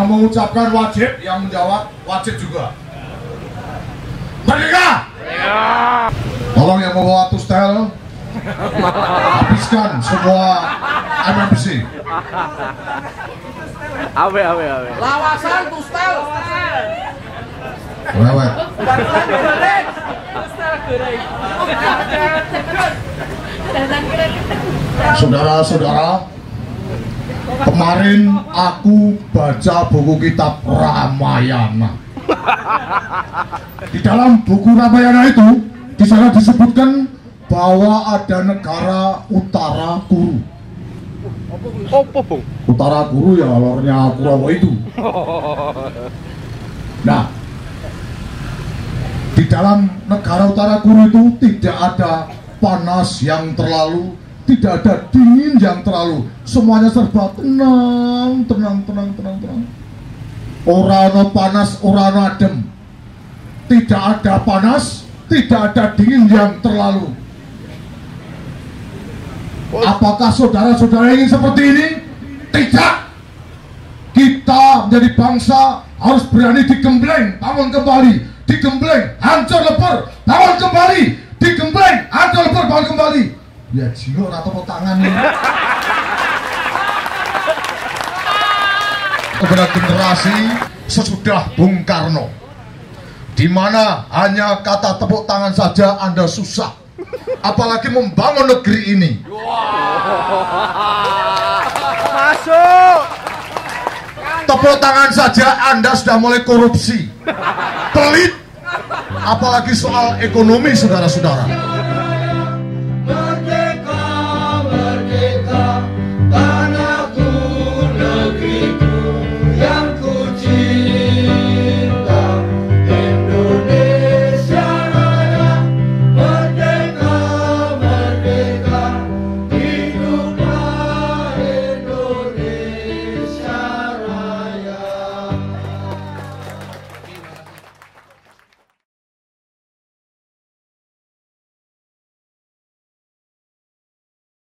mengucapkan wajib, yang menjawab wajib juga. Merdeka! Tolong yang membawa tustel habiskan semua MMBC. Awe. Lawasan tustel. Lewat. Saudara-saudara, kemarin aku baca buku kitab Ramayana. Di dalam buku Ramayana itu, di sana disebutkan bahwa ada negara Utara Kuru. Opo, Bung? Utara Kuru ya lornya Kurawa itu. Nah, di dalam negara Utara Kuru itu tidak ada panas yang terlalu, tidak ada dingin yang terlalu, semuanya serba tenang. Orano panas, orano adem. Tidak ada panas, tidak ada dingin yang terlalu. Apakah saudara-saudara ingin seperti ini? Tidak. Kita menjadi bangsa harus berani digembleng, bangun kembali, digembleng, hancur lebur, bangun kembali, digembleng, hancur lebur, bangun kembali. Ya jiwa atau tangan nih. Kepada generasi sesudah Bung Karno, di mana hanya kata tepuk tangan saja Anda susah, apalagi membangun negeri ini. Masuk. Tepuk tangan saja Anda sudah mulai korupsi, pelit, apalagi soal ekonomi, saudara-saudara.